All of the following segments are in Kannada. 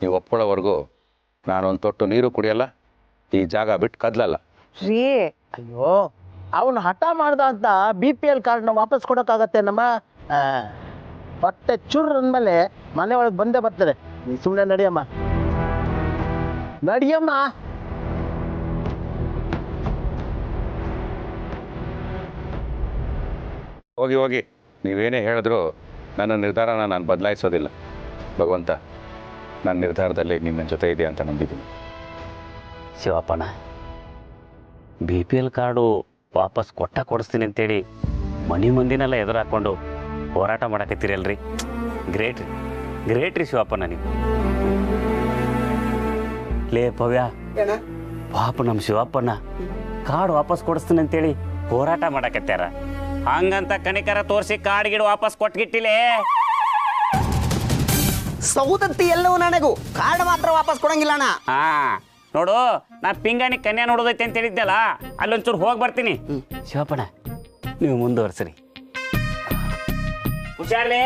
ನೀವು ಒಪ್ಕೊಳ್ಳೋವರೆಗೂ ನಾನೊಂದು ತೊಟ್ಟು ನೀರು ಕುಡಿಯಲ್ಲ, ಈ ಜಾಗ ಬಿಟ್ಟು ಕದಲಲ್ಲ. ರೀ ಅಯ್ಯೋ, ಅವನು ಹಠ ಮಾಡ್ದ ಅಂತ BPL ಕಾರ್ಡ್ನ ವಾಪಸ್ ಕೊಡೋಕ್ಕಾಗತ್ತೆ ನಮ್ಮ ಹೊಟ್ಟೆ ಚುರ್ ಅಂದಮೇಲೆ ಮನೆ ಒಳಗೆ ಬಂದೇ ಬರ್ತಾರೆ. ನೀ ಸುಮ್ಮನೆ ನಡಿಯಮ್ಮ ನಡಿಯಮ್ಮ. ಹೋಗಿ ಹೋಗಿ, ನೀವೇನೇ ಹೇಳಿದ್ರು ನನ್ನ ನಿರ್ಧಾರನ ನಾನು ಬದಲಾಯಿಸೋದಿಲ್ಲ. ಭಗವಂತ ನನ್ನ ನಿರ್ಧಾರದಲ್ಲಿ ನಿನ್ನ ಜೊತೆ ಇದೆ ಅಂತ ನಂಬಿದ್ದೀನಿ. ಶಿವಪ್ಪನ BPL ಕಾರ್ಡು ವಾಪಸ್ ಕೊಡಿಸ್ತೀನಿ ಅಂತೇಳಿ ಮನೆ ಮಂದಿನೆಲ್ಲ ಎದುರು ಹಾಕ್ಕೊಂಡು ಹೋರಾಟ ಮಾಡಕತ್ತೀರಲ್ರಿ. ಗ್ರೇಟ್ ರೀ ಶಿವಪ್ಪನ ನೀವು. ಲೇ ಪವ್ಯ, ಪಾಪ ನಮ್ಮ ಶಿವಪ್ಪನ ಕಾರ್ಡ್ ವಾಪಸ್ ಕೊಡಿಸ್ತೀನಿ ಅಂತೇಳಿ ಹೋರಾಟ ಮಾಡಕತ್ಯಾರ. ಹಂಗಂತ ಕನಿಕರ ತೋರಿಸಿ ಕಾರ್ಡ್ ಗಿಡ ವಾಪಸ್ ಕೊಟ್ಗಿಟ್ಟಿಲೇ. ಸೌದತ್ತಿ ಎಲ್ಲವೂ ನನಗೂ ಕಾರ್ಡ್ ಮಾತ್ರ ವಾಪಸ್ ಕೊಡಂಗಿಲ್ಲ ಅಣ್ಣ. ಹಾ ನೋಡು, ನಾ ಪಿಂಗಾಣಿ ಕನ್ಯಾ ನೋಡೋದೈತೆ ಅಂತ ಹೇಳಿದ್ದಲ್ಲ, ಅಲ್ಲೊಂಚೂರು ಹೋಗಿ ಬರ್ತೀನಿ. ಶಿವಪ್ಪನ ನೀವು ಮುಂದುವರ್ಸ್ರಿ. ಹುಷಾರ್ಲಿ.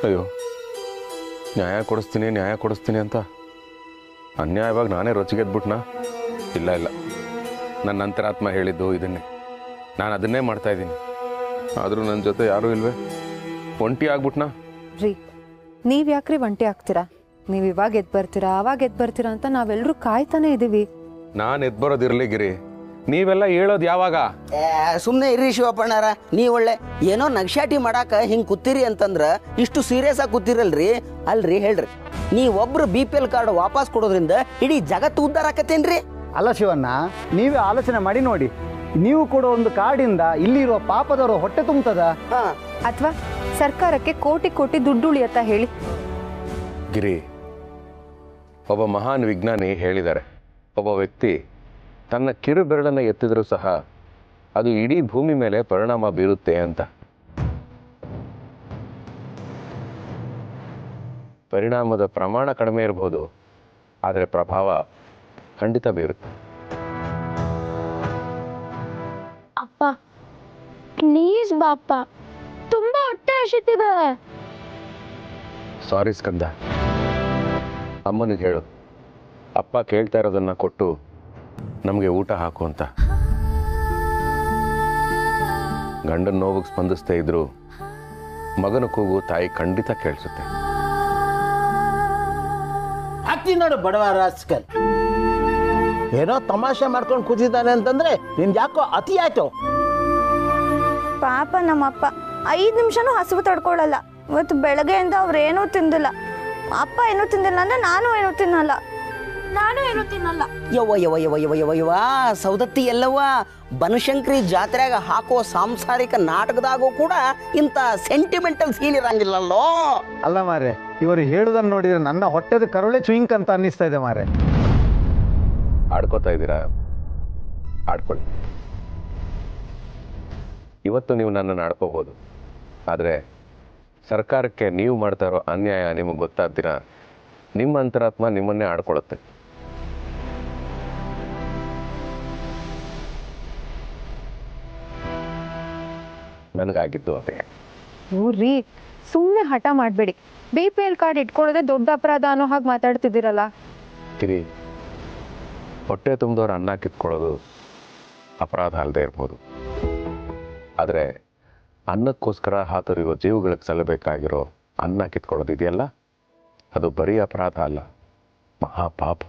ಅಯ್ಯೋ, ನ್ಯಾಯ ಕೊಡಿಸ್ತೀನಿ ಅಂತ ಅನ್ಯಾಯವಾಗಿ ನಾನೇ ರೊಚ್ಚಿಗೆದ್ಬಿಟ್ನಾ? ಇಲ್ಲ, ನನ್ನ ಅಂತರಾತ್ಮ ಹೇಳಿದ್ದು ಇದನ್ನೇ. ನಾನು ಅದನ್ನೇ ಮಾಡ್ತಾ ಇದ್ದೀನಿ. ಆದರೂ ನನ್ನ ಜೊತೆ ಯಾರೂ ಇಲ್ವೇ? ಒಂಟಿ ಆಗ್ಬಿಟ್ನಾ? ರೀ, ನೀವು ಯಾಕ್ರಿ ಒಂಟಿ ಆಗ್ತೀರಾ? ನೀವು ಇವಾಗ ಎದ್ದು ಬರ್ತೀರಾ, ಅವಾಗ ಎದ್ದು ಬರ್ತೀರಾ ಅಂತ ನಾವೆಲ್ಲರೂ ಕಾಯ್ತಾನೆ ಇದ್ದೀವಿ. ನಾನು ಎದ್ದು ಬರೋದಿರಲಿ ಗಿರಿ, ನೀವೆಲ್ಲ ಹೇಳೋದು ಯಾವಾಗ? ಸುಮ್ಮನೆ ಇರ್ರಿ ಶಿವಪ್ಪಣ್ಣಾರ, ನೀವು ಒಳ್ಳೆ ಏನೋ ನಗ್ಶಾಟಿ ಮಾಡಾಕ ಹಿಂಗೆ ಕೂತಿರಿ ಅಂತಂದ್ರ ಇಷ್ಟು ಸೀರಿಯಸ್ ಆಗಿ ಕೂತಿರಲ್ರಿ. ಅಲ್ರಿ ಹೇಳ್ರಿ, ನೀವೊಬ್ರು BPL ಕಾರ್ಡ್ ವಾಪಸ್ ಕೊಡೋದ್ರಿಂದ ಇಡೀ ಜಗತ್ತು ಉದ್ಧಾರ ಆಕತ್ತೇನ್ರಿ? ಅಲ್ಲ ಶಿವಣ್ಣ, ನೀವೇ ಆಲೋಚನೆ ಮಾಡಿ ನೋಡಿ. ನೀವು ಕೊಡೋ ಒಂದು ಕಾರ್ಡಿಂದ ಇಲ್ಲಿರೋ ಪಾಪದವರು ಹೊಟ್ಟೆ ತುಂಬುತ್ತದ? ಅಥವಾ ಸರ್ಕಾರಕ್ಕೆ ಕೋಟಿ ದುಡ್ಡು ಉಳಿಯತ್ತಾ ಹೇಳಿ? ಗಿರಿ, ಒಬ್ಬ ಮಹಾನ್ ವಿಜ್ಞಾನಿ ಹೇಳಿದ್ದಾರೆ, ಒಬ್ಬ ವ್ಯಕ್ತಿ ತನ್ನ ಕಿರು ಬೆರಳನ್ನು ಎತ್ತಿದರೂ ಸಹ ಅದು ಇಡೀ ಭೂಮಿ ಮೇಲೆ ಪರಿಣಾಮ ಬೀರುತ್ತೆ ಅಂತ. ಪರಿಣಾಮದ ಪ್ರಮಾಣ ಕಡಿಮೆ ಇರಬಹುದು, ಆದರೆ ಪ್ರಭಾವ ಖಂಡಿತ ಬೀರುತ್ತೆ. ಅಪ್ಪ ಪ್ಲೀಸ್ ಬಾಪ್ಪ, ತುಂಬಾ ಹೊಟ್ಟೆ ಹಸಿತಿದೆ. ಸಾರಿ ಸ್ಕಂದ, ಅಮ್ಮನಿಗೆ ಹೇಳು ಅಪ್ಪ ಕೇಳ್ತಾ ಇರೋದನ್ನ ಕೊಟ್ಟು ನಮಗೆ ಊಟ ಹಾಕು ಅಂತ. ಗಂಡನ ನೋವಿಗೆ ಸ್ಪಂದಿಸ್ತಾ ಇದ್ರು ಮಗನ ಕೂಗು ತಾಯಿ ಖಂಡಿತ ಕೇಳಿಸುತ್ತೆ. ಹಾಕ್ತೀನಿ ನೋಡು ಬಡವ ರಾಸ್ಕಲ್, ಏನೋ ತಮಾಷೆ ಮಾಡ್ಕೊಂಡು ಕೂತಿದ್ದಾನೆ ಅಂತಂದ್ರೆ ನಿನ್ಗೆ ಯಾಕೋ ಅತಿ ಆಯ್ತು. ಪಾಪ ನಮ್ಮಪ್ಪ 5 ನಿಮಿಷನೂ ಹಸಿವು ತಡ್ಕೊಳ್ಳಲ್ಲ. ಇವತ್ತು ಬೆಳಗ್ಗೆಯಿಂದ ಅವ್ರೇನೂ ತಿಂದಿಲ್ಲ. ಅಪ್ಪ ಏನೂ ತಿಂದಿಲ್ಲ ಅಂದ್ರೆ ನಾನು ಏನೂ ತಿನ್ನಲ್ಲ. ಯವ್ವ ಸೌದತ್ತಿ ಎಲ್ಲವ್ವ, ಬನಶಂಕರಿ ಜಾತ್ರೆಯಾಗ ಹಾಕೋ ಸಾಂಸಾರಿಕ ನಾಟಕದಾಗೂ ಕೂಡ ಇಂಥ ಸೆಂಟಿಮೆಂಟಲ್ ಫೀಲ್ ಇರಂಗಿಲ್ಲಲ್ಲೋ. ಅಲ್ಲ ಮಾರೆ, ಇವರು ಹೇಳುದನ್ನು ನೋಡಿದ್ರೆ ನನ್ನ ಹೊಟ್ಟೆದ ಕರುಳೆ ಚುಯಿಂಕ್ ಅಂತ ಅನ್ನಿಸ್ತಾ ಇದೆ ಮಾರೆ. ಆಡ್ಕೋತಾ ಇದ್ದೀರಾ? ಆಡ್ಕೊಳ್ಳಿ. ಇವತ್ತು ನೀವು ನನ್ನನ್ನು ಆಡ್ಕೋಬೋದು, ಆದರೆ ಸರ್ಕಾರಕ್ಕೆ ನೀವು ಮಾಡ್ತಾ ಇರೋ ಅನ್ಯಾಯ ನಿಮಗೆ ಗೊತ್ತಾದ ದಿನ ನಿಮ್ಮ ಅಂತರಾತ್ಮ ನಿಮ್ಮನ್ನೇ ಆಡ್ಕೊಳ್ಳುತ್ತೆ. ನನಗಾಗಿದ್ದು ಅದೇ. ರೀ, ಸುಮ್ಮನೆ ಹಠ ಮಾಡಬೇಡಿ. BPL ಕಾರ್ಡ್ ಇಟ್ಕೊಳ್ಳೋದೇ ದೊಡ್ಡ ಅಪರಾಧ ಅನ್ನೋ ಹಾಗೆ ಮಾತಾಡ್ತಿದ್ದೀರಲ್ಲ. ಕಿರಿ, ಹೊಟ್ಟೆ ತುಂಬಿದವ್ರು ಅನ್ನ ಕಿತ್ಕೊಳ್ಳೋದು ಅಪರಾಧ ಅಲ್ಲದೆ ಇರ್ಬೋದು, ಆದರೆ ಅನ್ನಕ್ಕೋಸ್ಕರ ಹಾತೊರೆಯುವ ಜೀವಗಳಿಗೆ ಸಲ್ಲಬೇಕಾಗಿರೋ ಅನ್ನ ಕಿತ್ಕೊಳ್ಳೋದು ಇದೆಯಲ್ಲ, ಅದು ಬರೀ ಅಪರಾಧ ಅಲ್ಲ, ಮಹಾಪಾಪ.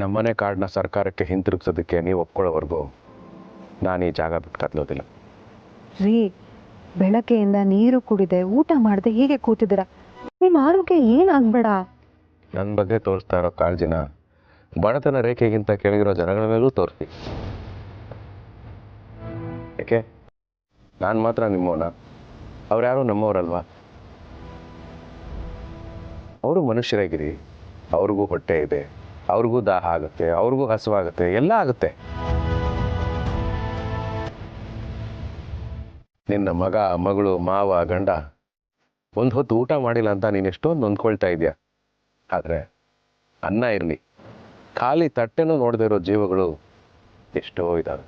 ನಮ್ಮನೆ ಕಾರ್ಡ್ನ ಸರ್ಕಾರಕ್ಕೆ ಹಿಂತಿರುಗಿಸೋದಕ್ಕೆ ನೀವು ಒಪ್ಕೊಳ್ಳೋವರೆಗೂ ನಾನು ಈ ಜಾಗ ಬಿಟ್ಟು ಕದಲೋದಿಲ್ಲ. ರೀ, ಬೆಳಗ್ಗೆಯಿಂದ ನೀರು ಕುಡಿದೆ, ಊಟ ಮಾಡದೆ ಹೀಗೆ ಕೂತಿದ್ದೀರ. ನಿಮ್ಮ ಆರೋಗ್ಯ ಏನಾಗ್ಬೇಡ. ನನ್ನ ಬಗ್ಗೆ ತೋರಿಸ್ತಾ ಇರೋ ಕಾಳಜಿನ ಬಡತನ ರೇಖೆಗಿಂತ ಕೆಳಗಿರೋ ಜನಗಳ ಮೇಲೂ ತೋರಿಸಿ. ಯಾಕೆ ನಾನು ಮಾತ್ರ ನಿಮ್ಮವನ? ಅವ್ರ್ಯಾರು ನಮ್ಮವರಲ್ವಾ? ಅವರು ಮನುಷ್ಯರಾಗಿರಿ, ಅವ್ರಿಗೂ ಹೊಟ್ಟೆ ಇದೆ, ಅವ್ರಿಗೂ ದಾಹ ಆಗುತ್ತೆ, ಅವ್ರಿಗೂ ಹಸುವಾಗುತ್ತೆ, ಎಲ್ಲ ಆಗುತ್ತೆ. ನಿನ್ನ ಮಗ ಮಗಳು ಮಾವ ಗಂಡ ಒಂದು ಹೊತ್ತು ಊಟ ಮಾಡಿಲ್ಲ ಅಂತ ನೀನು ಎಷ್ಟೊಂದು ನೊಂದ್ಕೊಳ್ತಾ ಇದೆಯಾ. ಆದರೆ ಅನ್ನ ಇರಲಿ, ಖಾಲಿ ತಟ್ಟೆನೂ ನೋಡದೇ ಇರೋ ಜೀವಗಳು ಎಷ್ಟೋ ಇದ್ದಾವೆ.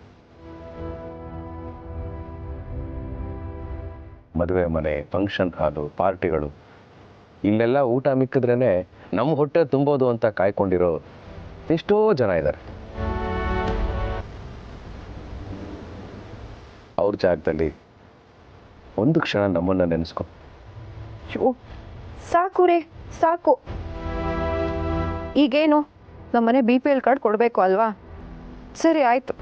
ಮದುವೆ ಮನೆ, ಫಂಕ್ಷನ್ ಹಾಲು, ಪಾರ್ಟಿಗಳು, ಇಲ್ಲೆಲ್ಲ ಊಟ ಮಿಕ್ಕಿದ್ರೇ ನಮ್ಮ ಹೊಟ್ಟೆ ತುಂಬೋದು ಅಂತ ಕಾಯ್ಕೊಂಡಿರೋ ಎಷ್ಟೋ ಜನ ಇದ್ದಾರೆ. ಅವ್ರ ಜಾಗದಲ್ಲಿ ಒಂದು ಕ್ಷಣ ನಮ್ಮನ್ನು ನೆನೆಸ್ಕೊ. ಸಾಕು ರೀ, ಸಾಕು. ಈಗೇನು ನಮ್ಮನೆ BPL ಕಾರ್ಡ್ ಕೊಡಬೇಕು ಅಲ್ವಾ? ಸರಿ ಆಯಿತು,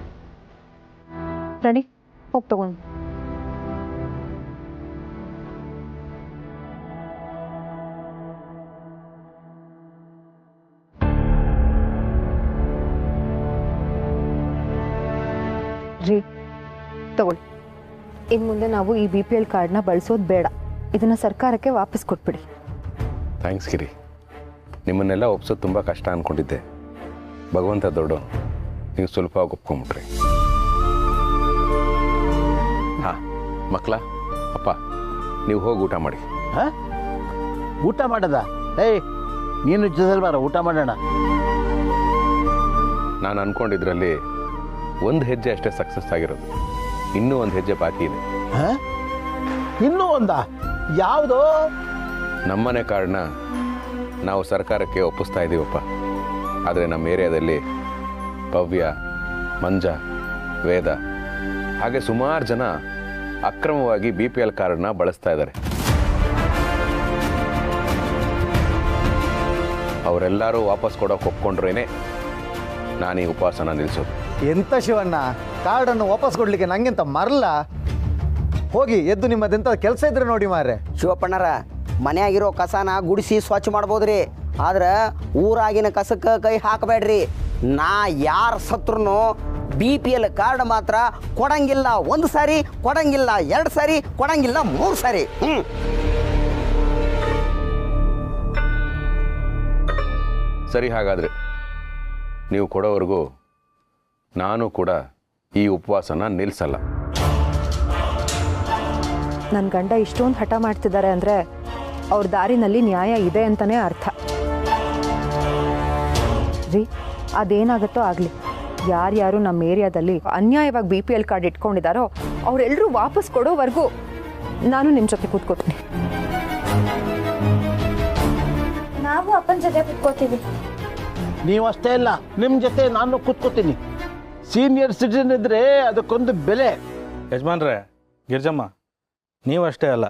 ರಣಿ ಹೋಗಿ ತಗೊಂಡು. ರೀ ತಗೊಳ್ಳಿ, ಇನ್ನು ಮುಂದೆ ನಾವು ಈ BPL ಕಾರ್ಡ್ನ ಬಳಸೋದು ಬೇಡ. ಇದನ್ನು ಸರ್ಕಾರಕ್ಕೆ ವಾಪಸ್ ಕೊಟ್ಬಿಡಿ. ಥ್ಯಾಂಕ್ಸ್ ಗಿರಿ. ನಿಮ್ಮನ್ನೆಲ್ಲ ಒಪ್ಸೋದು ತುಂಬ ಕಷ್ಟ ಅಂದ್ಕೊಂಡಿದ್ದೆ. ಭಗವಂತ ದೊಡ್ಡ, ನೀವು ಸುಲಭವಾಗಿ ಒಪ್ಕೊಂಬಿಟ್ರಿ. ಹಾಂ ಮಕ್ಕಳ, ಅಪ್ಪ ನೀವು ಹೋಗಿ ಊಟ ಮಾಡಿ. ಹಾಂ, ಊಟ ಮಾಡೋದ? ಏಯ್, ನೀನು ಜೊತೆಲಿ ಬಾರ, ಊಟ ಮಾಡೋಣ. ನಾನು ಅಂದ್ಕೊಂಡಿದ್ರಲ್ಲಿ ಒಂದು ಹೆಜ್ಜೆ ಅಷ್ಟೇ ಸಕ್ಸಸ್ ಆಗಿರೋದು, ಇನ್ನೂ ಒಂದು ಹೆಜ್ಜೆ ಬಾಕಿ ಇದೆ. ಹಾಂ, ಇನ್ನೂ ಒಂದಾ? ಯಾವುದು? ನಮ್ಮನೆ ಕಾರ್ಡ್ನ ನಾವು ಸರ್ಕಾರಕ್ಕೆ ಒಪ್ಪಿಸ್ತಾ ಇದ್ದೀವಪ್ಪ. ಆದರೆ ನಮ್ಮ ಏರಿಯಾದಲ್ಲಿ ಭವ್ಯ, ಮಂಜ, ವೇದ ಹಾಗೆ ಸುಮಾರು ಜನ ಅಕ್ರಮವಾಗಿ BPL ಕಾರ್ಡ್ನ ಬಳಸ್ತಾ ಇದ್ದಾರೆ. ಅವರೆಲ್ಲರೂ ವಾಪಸ್ ಕೊಡೋಕೆ ಒಪ್ಕೊಂಡ್ರೇನೆ ನಾನು ಈ ಉಪವಾಸನ ನಿಲ್ಲಿಸೋದು. ಎಂತ ಶಿವಣ್ಣ, ಕಾರ್ಡನ್ನು ವಾಪಸ್ ಕೊಡ್ಲಿಕ್ಕೆ ನಂಗೆಂತ ಮರಲ್ಲ? ಹೋಗಿ ಎದ್ದು ನಿಮ್ಮದೆಂತ ಕೆಲಸ ಇದ್ರೆ ನೋಡಿ ಮಾರ್ರೆ. ಶಿವಪ್ಪಣ್ಣರ, ಮನೆಯಾಗಿರೋ ಕಸನ ಗುಡಿಸಿ ಸ್ವಚ್ಛ ಮಾಡ್ಬೋದ್ರಿ, ಆದ್ರೆ ಊರಾಗಿನ ಕಸಕ್ಕೆ ಕೈ ಹಾಕಬೇಡ್ರಿ. ನಾ ಯಾರು ಸತ್ರು BPL ಕಾರ್ಡ್ ಮಾತ್ರ ಕೊಡಂಗಿಲ್ಲ. 1 ಸಾರಿ ಕೊಡಂಗಿಲ್ಲ, 2 ಸಾರಿ ಕೊಡಂಗಿಲ್ಲ, 3 ಸಾರಿ. ಸರಿ, ಹಾಗಾದರೆ ನೀವು ಕೊಡೋವರೆಗೂ ನಾನು ಕೂಡ ಈ ಉಪವಾಸನ ನಿಲ್ಲಿಸಲ್ಲ. ನನ್ನ ಗಂಡ ಇಷ್ಟೊಂದು ಹಠ ಮಾಡ್ತಿದ್ದಾರೆ ಅಂದರೆ ಅವ್ರ ದಾರಿನಲ್ಲಿ ನ್ಯಾಯ ಇದೆ ಅಂತಲೇ ಅರ್ಥ. ರೀ, ಅದೇನಾಗುತ್ತೋ ಆಗಲಿ, ಯಾರ್ಯಾರು ನಮ್ಮ ಏರಿಯಾದಲ್ಲಿ ಅನ್ಯಾಯವಾಗಿ BPL ಕಾರ್ಡ್ ಇಟ್ಕೊಂಡಿದ್ದಾರೋ ಅವರೆಲ್ಲರೂ ವಾಪಸ್ ಕೊಡೋವರೆಗೂ ನಾನು ನಿಮ್ಮ ಜೊತೆ ಕೂತ್ಕೋತೀನಿ. ನಾವು ಅಪ್ಪನ ಜೊತೆ ಕುತ್ಕೋತೀವಿ. ನೀವು ಅಷ್ಟೇ ಇಲ್ಲ, ನಿಮ್ಮ ಜೊತೆ ನಾನು ಕೂತ್ಕೋತೀನಿ. ಸೀನಿಯರ್ ಸಿಟಿಜನ್ ಇದ್ರೆ ಅದಕ್ಕೊಂದು ಬೆಲೆ. ಯಜಮಾನ್ರೆ, ಗಿರ್ಜಮ್ಮ, ನೀವು ಅಷ್ಟೇ ಅಲ್ಲ,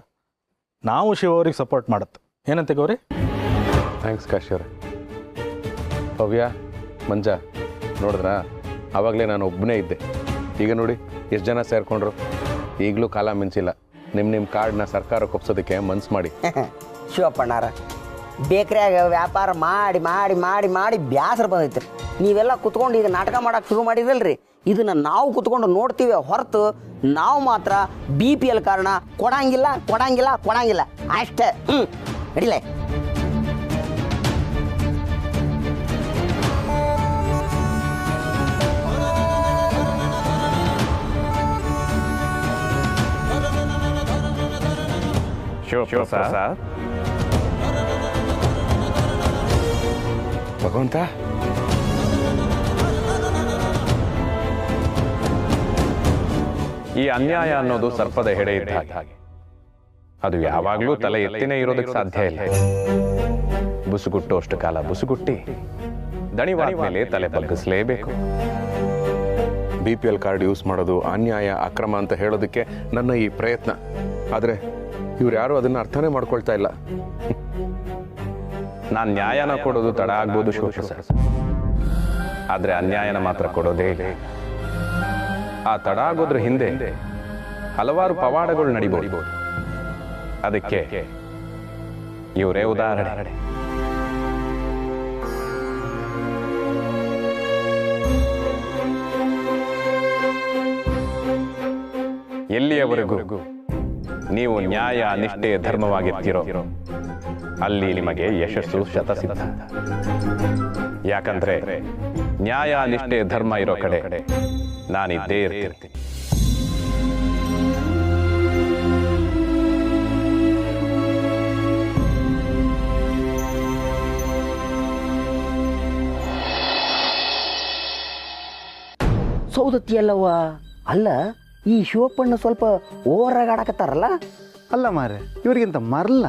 ನಾವು ಶಿವ ಅವ್ರಿಗೆ ಸಪೋರ್ಟ್ ಮಾಡುತ್ತೆ. ಏನಂತೆ ಗೌರಿ? ಥ್ಯಾಂಕ್ಸ್ ಕಾಶಿಯವ್ರೆ. ಭವ್ಯ, ಮಂಜ, ನೋಡಿದ್ರಾ, ಆವಾಗಲೇ ನಾನು ಒಬ್ಬನೇ ಇದ್ದೆ. ಈಗ ನೋಡಿ ಎಷ್ಟು ಜನ ಸೇರಿಕೊಂಡ್ರು. ಈಗಲೂ ಕಾಲ ಮಿಂಚಿಲ್ಲ. ನಿಮ್ಮ ಕಾರ್ಡ್ನ ಸರ್ಕಾರಕ್ಕೆ ಒಪ್ಸೋದಕ್ಕೆ ಮನ್ಸು ಮಾಡಿ. ಶಿವಪ್ಪಣ್ಣಾರ, ಬೇಕ್ರಿಯಾಗ ವ್ಯಾಪಾರ ಮಾಡಿ ಮಾಡಿ ಮಾಡಿ ಮಾಡಿ ಬ್ಯಾಸರ ಬಂದೈತ್ರಿ. ನೀವೆಲ್ಲ ಕುತ್ಕೊಂಡು ಈಗ ನಾಟಕ ಮಾಡೋಕೆ ಶುರು ಮಾಡಿರಲ್ರಿ, ಇದನ್ನು ನಾವು ಕುತ್ಕೊಂಡು ನೋಡ್ತೀವಿ ಹೊರತು ನಾವು ಮಾತ್ರ BPL ಕಾರ್ಡ್ನ ಕೊಡಂಗಿಲ್ಲ ಕೊಡಂಗಿಲ್ಲ ಕೊಡಂಗಿಲ್ಲ ಅಷ್ಟೇ. ನಡಿಲೆ. ಶಿವಪ್ರಸಾದ್, ಭಗವಂತ, ಈ ಅನ್ಯಾಯ ಅನ್ನೋದು ಸರ್ಪದ ಹೆಡೆ ಇದ್ದ ಹಾಗೆ. ಅದು ಯಾವಾಗಲೂ ತಲೆ ಎತ್ತಿನೇ ಇರೋದಕ್ಕೆ ಸಾಧ್ಯ ಇಲ್ಲ. ಬುಸುಗುಟ್ಟು ಅಷ್ಟು ಕಾಲ ಬುಸುಗುಟ್ಟಿ ದಣಿವಾದ ಮೇಲೆ ತಲೆ ಬಗ್ಗಿಸಲೇಬೇಕು. BPL ಕಾರ್ಡ್ ಯೂಸ್ ಮಾಡೋದು ಅನ್ಯಾಯ, ಅಕ್ರಮ ಅಂತ ಹೇಳೋದಕ್ಕೆ ನನ್ನ ಈ ಪ್ರಯತ್ನ. ಆದರೆ ಇವ್ರು ಯಾರು ಅದನ್ನು ಅರ್ಥನೇ ಮಾಡ್ಕೊಳ್ತಾ ಇಲ್ಲ. ನಾನು ನ್ಯಾಯನ ಕೊಡೋದು ತಡ ಆಗ್ಬೋದು ಶಿವಪ್ರಸಾದ್, ಆದ್ರೆ ಅನ್ಯಾಯನ ಮಾತ್ರ ಕೊಡೋದೇ ಇಲ್ಲ. ಆ ತಡ ಆಗೋದ್ರ ಹಿಂದೆ ಹಲವಾರು ಪವಾಡಗಳು ನಡಿಬಹುದು. ಅದಕ್ಕೆ ಇವರೇ ಉದಾಹರಣೆ. ಎಲ್ಲಿಯವರೆಗೂ ನೀವು ನ್ಯಾಯ, ನಿಷ್ಠೆ, ಧರ್ಮವಾಗಿರ್ತೀರೋ ಅಲ್ಲಿ ನಿಮಗೆ ಯಶಸ್ಸು ಶತಸಿದ್ಧ. ಯಾಕಂದ್ರೆ ನ್ಯಾಯ, ನಿಷ್ಠೆ, ಧರ್ಮ ಇರೋ ಕಡೆ ನಾನಿದ್ದೇ ಇರ್ತೀನಿ. ಸೌದತ್ತಿಯಲ್ಲವ. ಅಲ್ಲ, ಈ ಶಿವಪ್ಪಣ್ಣ ಸ್ವಲ್ಪ ಓವರಾಗಿ ಆಡಕತ್ತಾರಲ್ಲ. ಅಲ್ಲ ಮಾರೆ, ಇವರಿಗಿಂತ ಮರಲ್ಲ.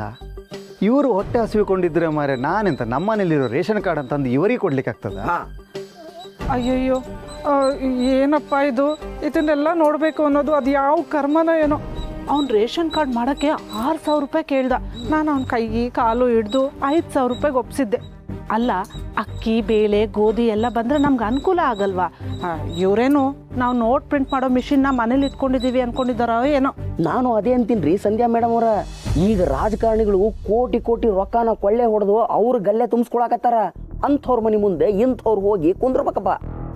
ಇವರು ಹೊಟ್ಟೆ ಹಸಿವಿಕೊಂಡಿದ್ರೆ ಮಾರೆ, ನಾನೆಂತ ನಮ್ಮನೇಲಿರೋ ರೇಷನ್ ಕಾರ್ಡ್ ಅಂತಂದು ಇವರಿಗೆ ಕೊಡ್ಲಿಕ್ಕೆ ಆಗ್ತದ? ಅಯ್ಯಯ್ಯೋ, ಏನಪ್ಪ ಇದು, ಇದನ್ನೆಲ್ಲ ನೋಡಬೇಕು ಅನ್ನೋದು ಅದು ಯಾವ ಕರ್ಮನ ಏನೋ. ಅವ್ನು ರೇಷನ್ ಕಾರ್ಡ್ ಮಾಡೋಕ್ಕೆ 6,000 ರೂಪಾಯಿ ಕೇಳ್ದ. ನಾನು ಅವ್ನ ಕೈ ಕಾಲು ಹಿಡ್ದು 5,000 ರೂಪಾಯಿಗೆ ಒಪ್ಸಿದ್ದೆ. ಅಲ್ಲ, ಅಕ್ಕಿ ಬೇಳೆ ಗೋಧಿ ಎಲ್ಲ ಬಂದರೆ ನಮ್ಗೆ ಅನುಕೂಲ ಆಗಲ್ವಾ? ಇವರೇನು ನಾವು ನೋಟ್ ಪ್ರಿಂಟ್ ಮಾಡೋ ಮಿಷಿನ್ನ ಮನೇಲಿ ಇಟ್ಕೊಂಡಿದ್ದೀವಿ ಅಂದ್ಕೊಂಡಿದ್ದಾರೋ ಏನೋ. ನಾನು ಅದೇ ಅಂತೀನಿ ರೀ ಸಂಧ್ಯಾ ಮೇಡಮ್ ಅವರ. ಈಗ ರಾಜಕಾರಣಿಗಳು ಕೋಟಿ ಕೋಟಿ ರೊಕ್ಕನ ಕೊಳ್ಳೆ ಹೊಡೆದು ಅವ್ರ ಗಲ್ಲೆ ತುಂಬಿಸ್ಕೊಳಕತ್ತಾರ. ಅಂಥವ್ರ ಮನೆ ಮುಂದೆ ಇಂಥವ್ರು ಹೋಗಿ ಕುಂದ್ರಬೇಕಪ್ಪ.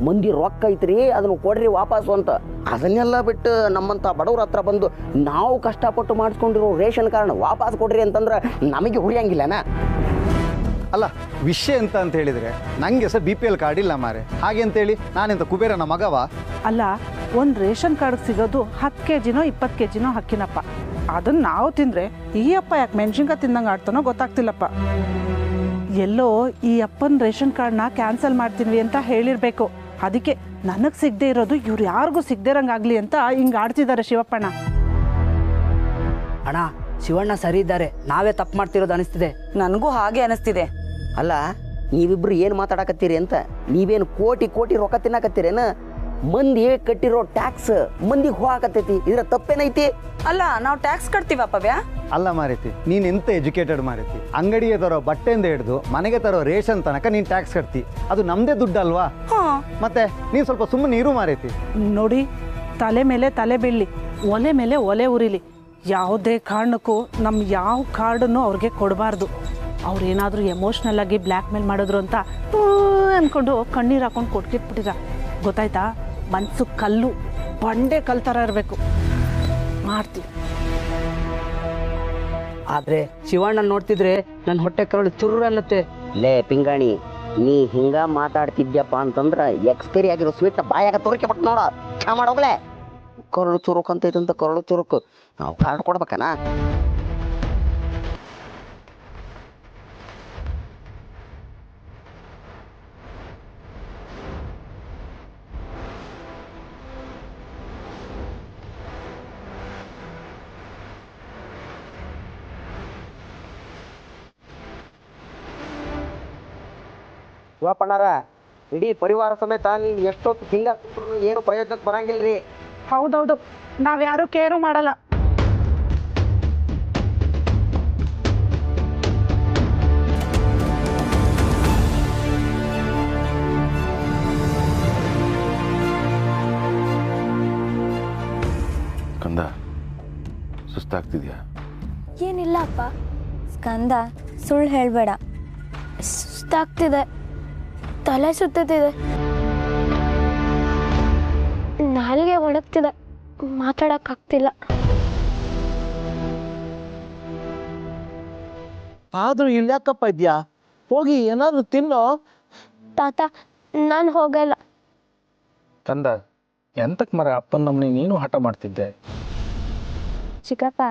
ಮಂದಿ ರೊಕ್ಕ ಐತ್ರಿ, ಅದನ್ನು ಕೊಡ್ರಿ ವಾಪಸ್ಸು ಅಂತ. ಅದನ್ನೆಲ್ಲ ಬಿಟ್ಟು ನಮ್ಮಂಥ ಬಡವ್ರ ಹತ್ರ ಬಂದು ನಾವು ಕಷ್ಟಪಟ್ಟು ಮಾಡಿಸ್ಕೊಂಡಿರೋ ರೇಷನ್ ಕಾರ್ಡ್ ವಾಪಸ್ ಕೊಡ್ರಿ ಅಂತಂದ್ರೆ ನಮಗೆ ಹುರಿಯಂಗಿಲ್ಲನಾ? ಅಲ್ಲ, ವಿಷಯ ಎಂತ ಅಂತ ಹೇಳಿದ್ರೆ ನನಗೆ ಸಹ BPL ಕಾರ್ಡ್ ಇಲ್ಲ ಮಾರೆ. ಹಾಗೆ ಅಂತೇಳಿ ನಾನೆಂತ ಕುಬೇರನ ಮಗವ? ಅಲ್ಲ, ಒಂದು ರೇಷನ್ ಕಾರ್ಡ್ ಸಿಗೋದು 10 kgನೋ 20 kgನೋ ಅಕ್ಕಿನಪ್ಪ. ಅದನ್ನು ನಾವು ತಿಂದರೆ ಈ ಅಪ್ಪ ಯಾಕೆ ಮೆಣಸಿನ್ಕಾಯಿ ತಿಂದಂಗೆ ಆಡ್ತಾನೋ ಗೊತ್ತಾಗ್ತಿಲ್ಲಪ್ಪ. ಎಲ್ಲೋ ಈ ಅಪ್ಪನ ರೇಷನ್ ಕಾರ್ಡ್ನ ಕ್ಯಾನ್ಸಲ್ ಮಾಡ್ತೀವಿ ಅಂತ ಹೇಳಿರಬೇಕು. ಅದಕ್ಕೆ ನನಗೆ ಸಿಗದೆ ಇರೋದು ಇವ್ರು ಯಾರಿಗೂ ಸಿಗದೆ ಇರಂಗಾಗಲಿ ಅಂತ ಹಿಂಗೆ ಆಡ್ತಿದ್ದಾರೆ ಶಿವಪ್ಪಣ್ಣ. ಅಣ್ಣ, ಶಿವಣ್ಣ ಸರಿ ಇದ್ದಾರೆ, ನಾವೇ ತಪ್ಪು ಮಾಡ್ತಿರೋದು ಅನಿಸ್ತಿದೆ. ನನಗೂ ಹಾಗೆ ಅನಿಸ್ತಿದೆ. ಅಲ್ಲ, ನೀವಿಬ್ರು ಏನು ಮಾತಾಡಕತ್ತೀರಿ ಅಂತ? ನೀವೇನು ಕೋಟಿ ಕೋಟಿ ರೊಕ್ಕ ತಿನ್ನಕತ್ತೀರೇನ? ಮಂದಿ ಕಟ್ಟಿರೋ ಟ್ಯಾಕ್ಸ್ ಮಂದಿಗೆ ಹೋಗಕತ್ತೈತಿ, ಇದ್ರ ತಪ್ಪೇನೈತಿ? ಅಲ್ಲ, ನಾವು ಟ್ಯಾಕ್ಸ್ ಕಟ್ತೀವಪ್ಪ ವ್ಯಾ. ಅಲ್ಲ ಮಾರೈತಿ, ನೀನು ಎಂತ ಎಜುಕೇಟೆಡ್ ಮಾರೈತಿ. ಅಂಗಡಿಗೆ ತರೋ ಬಟ್ಟೆಯಿಂದ ಹಿಡಿದು ಮನೆಗೆ ತರೋ ರೇಷನ್ ತನಕ ನೀನು ಟ್ಯಾಕ್ಸ್ ಕಟ್ತಿ. ಅದು ನಮ್ಮದೇ ದುಡ್ಡಲ್ವಾ? ಮತ್ತೆ ನೀನು ಸ್ವಲ್ಪ ಸುಮ್ಮನೆ ಇರು ಮಾರೈತಿ. ನೋಡಿ, ತಲೆ ಮೇಲೆ ತಲೆ ಬೀಳಲಿ, ಒಲೆ ಮೇಲೆ ಒಲೆ ಉರಿಲಿ. ಯಾವುದೇ ಕಾರಣಕ್ಕೂ ನಮ್ಮ ಯಾವ ಕಾರ್ಡನ್ನು ಅವ್ರಿಗೆ ಕೊಡಬಾರ್ದು. ಅವ್ರೇನಾದರೂ ಎಮೋಷ್ನಲ್ ಆಗಿ ಬ್ಲ್ಯಾಕ್ ಮೇಲ್ ಮಾಡಿದ್ರು ಅಂತ ಅಂದ್ಕೊಂಡು ಕಣ್ಣೀರು ಹಾಕೊಂಡು ಕೊಟ್ಕಿಟ್ಬಿಟ್ಟಿರ. ಗೊತ್ತಾಯ್ತಾ? ಮನಸ್ಸು ಕಲ್ಲು, ಬಂಡೆ ಕಲ್ ಥರ ಇರಬೇಕು. ಮಾಡ್ತೀವಿ. ಆದರೆ ಶಿವಣ್ಣ ನೋಡ್ತಿದ್ರೆ ನನ್ನ ಹೊಟ್ಟೆ ಕರಳು ಚುರ್ರು ಅನ್ನತ್ತೆ. ಲೇ ಪಿಂಗಾಣಿ, ನೀ ಹಿಂಗ ಮಾತಾಡ್ತಿದ್ಯಪ್ಪ ಅಂತಂದ್ರೆ ಎಕ್ಸ್ಪೈರಿ ಆಗಿರೋ ಸ್ವೀಟ್ ಬಾಯಾಗ ತೋರಿಕೆ ಬಿಟ್ಟು ನೋಡ. ಚಾ ಮಾಡೋಗ್ಲೆ. ಕರಳು ಚುರುಕು ಅಂತ ಐತಂತ ಕರಳು ಚುರುಕು ನಾವು ಕಾರ್ಡ್ ಕೊಡ್ಬೇಕನಾ? ಶಿವಪ್ಪಣ್ಣಾರ, ಇಡೀ ಪರಿವಾರ ಸಮೇತ ನೀವು ಎಷ್ಟೊತ್ತು ಹಿಂಗ ಏನು ಪ್ರಯೋಜನಕ್ಕೆ ಬರಂಗಿಲ್ರಿ. ಹೌದೌದು, ನಾವ್ಯಾರೂ ಕೇರು ಮಾಡಲ್ಲ. ಕಂದ, ಸುಸ್ತಾಗ್ತಿದ್ಯಾ? ಏನಿಲ್ಲ ಅಪ್ಪ. ಸ್ಕಂದ, ಸುಳ್ಳು ಹೇಳಬೇಡ. ಸುಸ್ತಾಗ್ತಿದೆ, ತಲೆ ಸುತ್ತಿದೆ, ನಾಲಿಗೆ ಒಣಗ್ತಿದೆ, ಮಾತಾಡಕ್ಕಾಗ್ತಿಲ್ಲ. ಆದ್ರೂ ಇಲ್ಯಾಕಪ್ಪ ಇದ್ಯಾ? ಹೋಗಿ ಏನಾದ್ರು ತಿನ್ನೋ. ತಾತ, ನಾನು ಹೋಗಲ್ಲ. ಕಂದ, ಎಂತಕ್ಕೆ ಮರ ಅಪ್ಪನ ನಮ್ಮನೆ ನೀನು ಹಠ ಮಾಡ್ತಿದ್ದೆ? ಚಿಕ್ಕಪ್ಪ,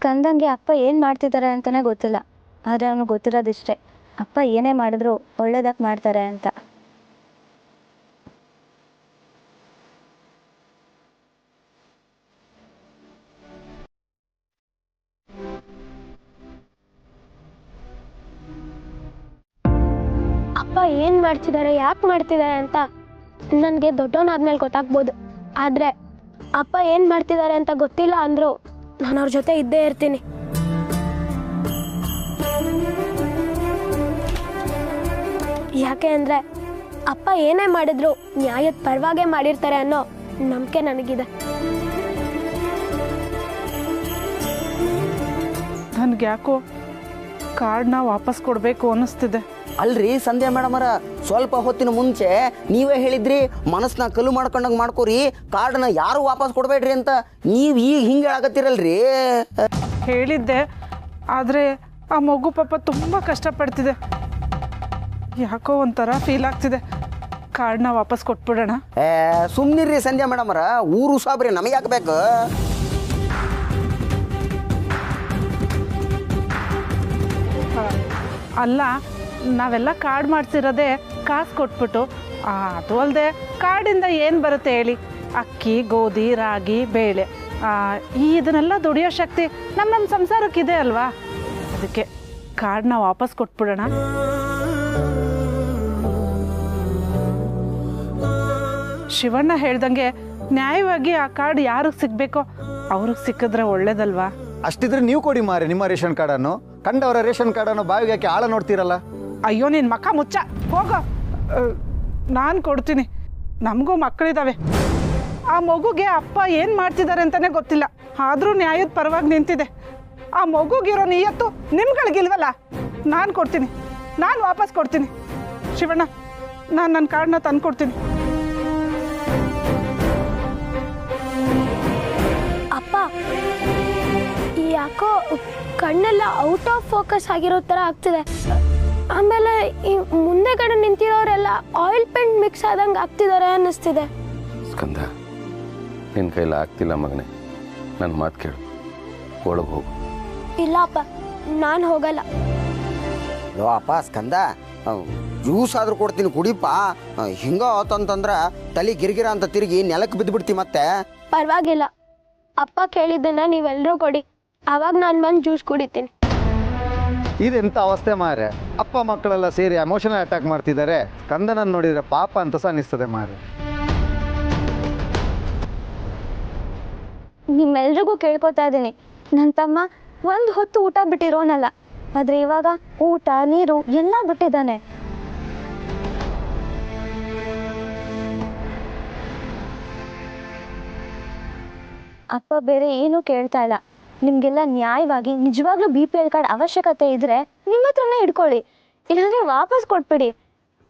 ಕಂದಂಗೆ ಅಪ್ಪ ಏನು ಮಾಡ್ತಿದ್ದಾರೆ ಅಂತಲೇ ಗೊತ್ತಿಲ್ಲ. ಆದರೆ ಅವ್ನಿಗೆ ಗೊತ್ತಿರೋದಿಷ್ಟೇ, ಅಪ್ಪ ಏನೇ ಮಾಡಿದ್ರು ಒಳ್ಳೇದಕ್ಕೆ ಮಾಡ್ತಾರೆ ಅಂತ. ಅಪ್ಪ ಏನ್ ಮಾಡ್ತಿದ್ದಾರೆ, ಯಾಕೆ ಮಾಡ್ತಿದ್ದಾರೆ ಅಂತ ನನಗೆ ದೊಡ್ಡವನಾದ್ಮೇಲೆ ಗೊತ್ತಾಗ್ಬೋದು. ಆದ್ರೆ ಅಪ್ಪ ಏನ್ ಮಾಡ್ತಿದ್ದಾರೆ ಅಂತ ಗೊತ್ತಿಲ್ಲ ಅಂದ್ರು ನಾನು ಅವ್ರ ಜೊತೆ ಇದ್ದೇ ಇರ್ತೀನಿ. ಯಾಕೆ ಅಂದ್ರೆ ಅಪ್ಪ ಏನೇ ಮಾಡಿದ್ರು ನ್ಯಾಯದ ಪರವಾಗೇ ಮಾಡಿರ್ತಾರೆ ಅನ್ನೋ ನಂಬಿಕೆ ನನಗಿದೆ. ನನ್ಗೆ ಯಾಕೋ ಕಾರ್ಡ್ನ ವಾಪಸ್ ಕೊಡಬೇಕು ಅನ್ನಿಸ್ತಿದೆ. ಅಲ್ರಿ ಸಂಧ್ಯಾ ಮೇಡಮ್ ಅವರ, ಸ್ವಲ್ಪ ಹೊತ್ತಿನ ಮುಂಚೆ ನೀವೇ ಹೇಳಿದ್ರಿ ಮನಸ್ಸನ್ನ ಕಲ್ಲು ಮಾಡ್ಕೊಂಡಂಗೆ ಮಾಡ್ಕೋರಿ, ಕಾರ್ಡ್ನ ಯಾರು ವಾಪಸ್ ಕೊಡಬೇಡ್ರಿ ಅಂತ. ನೀವು ಈಗ ಹಿಂಗೆ ಹೇಳಕತ್ತೀರಲ್ರಿ. ಹೇಳಿದ್ದೆ, ಆದರೆ ಆ ಮಗು ಪಾಪ ತುಂಬ ಕಷ್ಟಪಡ್ತಿದೆ. ಯಾಕೋ ಒಂಥರ ಫೀಲ್ ಆಗ್ತಿದೆ. ಕಾರ್ಡ್ನ ವಾಪಸ್ ಕೊಟ್ಬಿಡೋಣ. ಸುಮ್ಮನಿರ್ರಿ ಸಂಧ್ಯಾ ಮೇಡಮ್ ಅವರ, ಊರು ಸಾಬ್ರಿ ನಮಗೆ ಹಾಕ್ಬೇಕು. ಅಲ್ಲ, ನಾವೆಲ್ಲ ಕಾರ್ಡ್ ಮಾಡ್ತಿರೋದೇ ಕಾಸು ಕೊಟ್ಬಿಟ್ಟು ಅದು ಅಲ್ಲದೆ ಕಾರ್ಡಿಂದ ಏನು ಬರುತ್ತೆ ಹೇಳಿ? ಅಕ್ಕಿ, ಗೋಧಿ, ರಾಗಿ, ಬೇಳೆ, ಇದನ್ನೆಲ್ಲ ದುಡಿಯೋ ಶಕ್ತಿ ನಮ್ಮ ಸಂಸಾರಕ್ಕಿದೆ ಅಲ್ವಾ? ಅದಕ್ಕೆ ಕಾರ್ಡ್ನ ವಾಪಸ್ ಕೊಟ್ಬಿಡೋಣ. ಶಿವಣ್ಣ ಹೇಳ್ದಂಗೆ ನ್ಯಾಯವಾಗಿ ಆ ಕಾರ್ಡ್ ಯಾರಿಗೆ ಸಿಗಬೇಕೋ ಅವ್ರಿಗೆ ಸಿಕ್ಕಿದ್ರೆ ಒಳ್ಳೇದಲ್ವಾ? ಅಷ್ಟಿದ್ರೆ ನೀವು ಕೊಡಿ ಮಾರಿ ನಿಮ್ಮ ರೇಷನ್ ಕಾರ್ಡನ್ನು. ಕಂಡವರ ರೇಷನ್ ಕಾರ್ಡನ್ನು ಬಾವಿಗೆ ಹಾಕಿ ಆಳ ನೋಡ್ತೀರಲ್ಲ. ಅಯ್ಯೋ ನಿನ್ನ ಮಕ್ಕ ಮುಚ್ಚ ಹೋಗೋ. ನಾನು ಕೊಡ್ತೀನಿ. ನಮಗೂ ಮಕ್ಕಳಿದ್ದಾವೆ. ಆ ಮಗುಗೆ ಅಪ್ಪ ಏನು ಮಾಡ್ತಿದ್ದಾರೆ ಅಂತಲೇ ಗೊತ್ತಿಲ್ಲ, ಆದರೂ ನ್ಯಾಯದ ಪರವಾಗಿ ನಿಂತಿದೆ. ಆ ಮಗುಗಿರೋ ನಿಯತ್ತು ನಿಮ್ಗಳಿಗಿಲ್ವಲ್ಲ? ನಾನು ಕೊಡ್ತೀನಿ, ನಾನು ವಾಪಸ್ ಕೊಡ್ತೀನಿ. ಶಿವಣ್ಣ, ನಾನು ನನ್ನ ಕಾರ್ಡನ್ನ ತಂದು ಕೊಡ್ತೀನಿ. ಅಪ್ಪ, ಯಾಕೋ ಕಣ್ಣೆಲ್ಲ ಔಟ್ ಆಫ್ ಫೋಕಸ್ ಆಗಿರೋ ಥರ ಆಗ್ತಿದೆ. ಆಮೇಲೆ ಈ ಮುಂದೆಗಡೆ ನಿಂತಿರೋರೆಲ್ಲ ಆಯಿಲ್ ಪೇಂಟ್ ಮಿಕ್ಸ್ ಆದಂಗೆ ಆಗ್ತಿದ್ದಾರೆ ಅನ್ನಿಸ್ತಿದೆ. ಸ್ಕಂದ, ನಿನ್ನ ಕೈಲಿ ಆಗ್ತಿಲ್ಲ ಮಗನೇ. ನನ್ನ ಮಾತು ಕೇಳು, ಒಳಗೆ ಹೋಗು. ಇಲ್ಲ ಅಪ್ಪ, ನಾನು ಹೋಗಲ್ಲ. ಲೋ ಅಪ್ಪ ಸ್ಕಂದ, ಜ್ಯೂಸ್ ಆದ್ರೂ ಕೊಡ್ತೀನಿ ಕುಡಿಪ. ಹಿಂಗ ಆತಂತಂದ್ರೆ ತಲೆ ಗಿರ್ಗಿರ ಅಂತ ತಿರುಗಿ ನೆಲಕ್ಕೆ ಬಿದ್ದುಬಿಡ್ತಿ ಮತ್ತೆ. ಪರವಾಗಿಲ್ಲ, ಅಪ್ಪ ಕೇಳಿದ್ದನ್ನ ನೀವೆಲ್ಲರೂ ಕೊಡಿ, ಆವಾಗ ನಾನು ಬಂದು ಜ್ಯೂಸ್ ಕುಡಿತೀನಿ. ಇದೆಂಥ ಅವಸ್ಥೆ ಮಾರೆ. ಅಪ್ಪ ಮಕ್ಕಳೆಲ್ಲ ಸೇರಿ ಎಮೋಷನಲ್ ಅಟ್ಯಾಕ್ ಮಾಡ್ತಿದ್ದಾರೆ. ಕಂದನನ್ನು ನೋಡಿದ್ರೆ ಪಾಪ ಅಂತ ಸಹ ಅನಿಸ್ತದೆ ಮಾರೆ. ನಿಮ್ಮೆಲ್ರಿಗೂ ಕೇಳ್ಕೊತಾ ಇದ್ದೀನಿ, ನನ್ನ ತಮ್ಮ ಒಂದು ಹೊತ್ತು ಊಟ ಬಿಟ್ಟಿರೋನಲ್ಲ, ಆದರೆ ಇವಾಗ ಊಟ ನೀರು ಎಲ್ಲ ಬಿಟ್ಟಿದ್ದಾನೆ. ಅಪ್ಪ ಬೇರೆ ಏನೂ ಕೇಳ್ತಾ ಇಲ್ಲ. ನಿಮಗೆಲ್ಲ ನ್ಯಾಯವಾಗಿ ನಿಜವಾಗ್ಲೂ BPL ಕಾರ್ಡ್ ಅವಶ್ಯಕತೆ ಇದ್ರೆ ನಿಮ್ಮ ಹತ್ರನೇ ಇಟ್ಕೊಳ್ಳಿ, ಇಲ್ಲಾಂದ್ರೆ ವಾಪಸ್ ಕೊಟ್ಬಿಡಿ.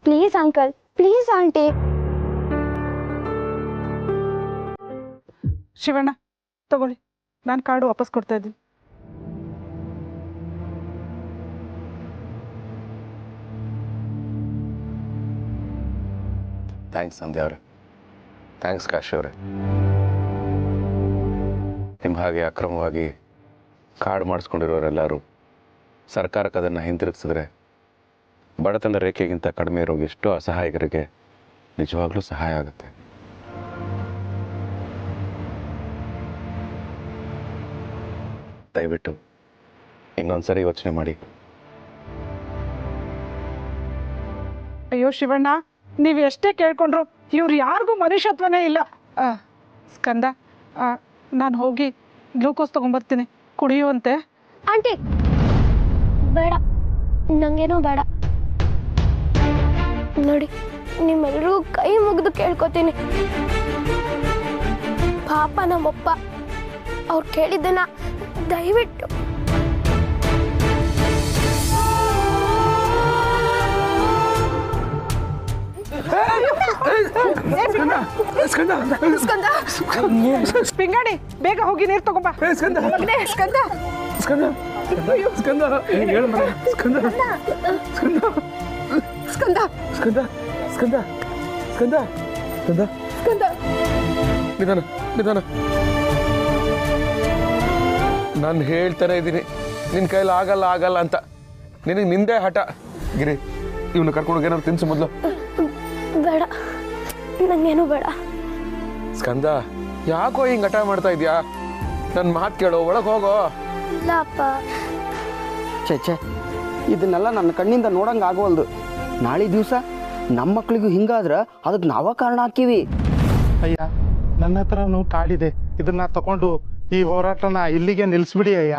Please uncle, please aunty. Shivanna ತಗೊಳ್ಳಿ, ನಾನು ಕಾರ್ಡು ವಾಪಸ್ ಕೊಡ್ತಾ ಇದ್ದೀನಿ. ಥ್ಯಾಂಕ್ಸ್ ಸಂಧ್ಯಾ ಅವರೇ. ಥ್ಯಾಂಕ್ಸ್ ಕಾಶಿ ಅವರೇ. ನಿಮ್ಮ ಹಾಗೆ ಅಕ್ರಮವಾಗಿ ಕಾರ್ಡ್ ಮಾಡಿಸ್ಕೊಂಡಿರೋರೆಲ್ಲರೂ ಸರ್ಕಾರಕ್ಕೆ ಅದನ್ನು ಹಿಂತಿರುಗಿಸಿದ್ರೆ ಬಡತನ ರೇಖೆಗಿಂತ ಕಡಿಮೆ ಇರೋ ಎಷ್ಟೋ ಅಸಹಾಯಕರಿಗೆ ನಿಜವಾಗ್ಲೂ ಸಹಾಯ ಆಗುತ್ತೆ. ದಯವಿಟ್ಟು ಇನ್ನೊಂದ್ಸರಿ ಯೋಚನೆ ಮಾಡಿ. ಅಯ್ಯೋ ಶಿವಣ್ಣ, ನೀವು ಎಷ್ಟೇ ಕೇಳ್ಕೊಂಡ್ರು ಇವ್ರು ಯಾರಿಗೂ ಮನುಷ್ಯತ್ವನೇ ಇಲ್ಲ. ಸ್ಕಂದ, ನಾನು ಹೋಗಿ ಗ್ಲೂಕೋಸ್ ತೊಗೊಂಬರ್ತೀನಿ, ಕುಡಿಯುವಂತೆ. ಆಂಟಿ ಬೇಡ, ನಂಗೇನೋ ಬೇಡ. ನೋಡಿ, ನಿಮ್ಮೆಲ್ಲರೂ ಕೈ ಮುಗಿದು ಕೇಳ್ಕೊತೀನಿ. ಪಾಪ ನಮ್ಮಪ್ಪ, ಅವ್ರು ಕೇಳಿದ್ದನ್ನ ದಯವಿಟ್ಟು ಪಿಂಗಾಡಿ, ಬೇಗ ಹೋಗಿ ನೀರು ತಗೊಂಬ. ನಾನು ಹೇಳ್ತಾನೆ ಇದ್ದೀನಿ, ನಿನ್ನ ಕೈಲಿ ಆಗಲ್ಲ ಆಗಲ್ಲ ಅಂತ. ನಿನಗೆ ನಿಂದೇ ಹಠ. ಗಿರಿ, ಇವನು ಕರ್ಕೊಂಡು ಏನಾದ್ರು ತಿನ್ಸು ಮೊದಲು. ಬೇಡ, ನಂಗೇನು ಬೇಡ. ಸ್ಕಂದ, ಯಾಕೋ ಹಿಂಗೆ ಹಠ ಮಾಡ್ತಾ ಇದೀಯಾ? ನನ್ನ ಮಾತು ಕೇಳೋ, ಒಳಗೆ ಹೋಗೋ. ಇಲ್ಲ ಅಪ್ಪ. ಛೇ, ಇದನ್ನೆಲ್ಲ ನನ್ನ ಕಣ್ಣಿಂದ ನೋಡಂಗೆ ಆಗೋಲ್ದು. ನಾಳೆ ದಿವಸ ನಮ್ಮ ಮಕ್ಳಿಗೂ ಹಿಂಗಾದ್ರೆ ಅದಕ್ಕೆ ನಾವ ಕಾರಣ ಹಾಕಿವಿ. ಅಯ್ಯ, ನನ್ನ ಹತ್ರನೂ ಕಾಡಿದೆ. ಇದನ್ನ ತಗೊಂಡು ಈ ಹೋರಾಟನ ಇಲ್ಲಿಗೆ ನಿಲ್ಲಿಸ್ಬಿಡಿ ಅಯ್ಯ.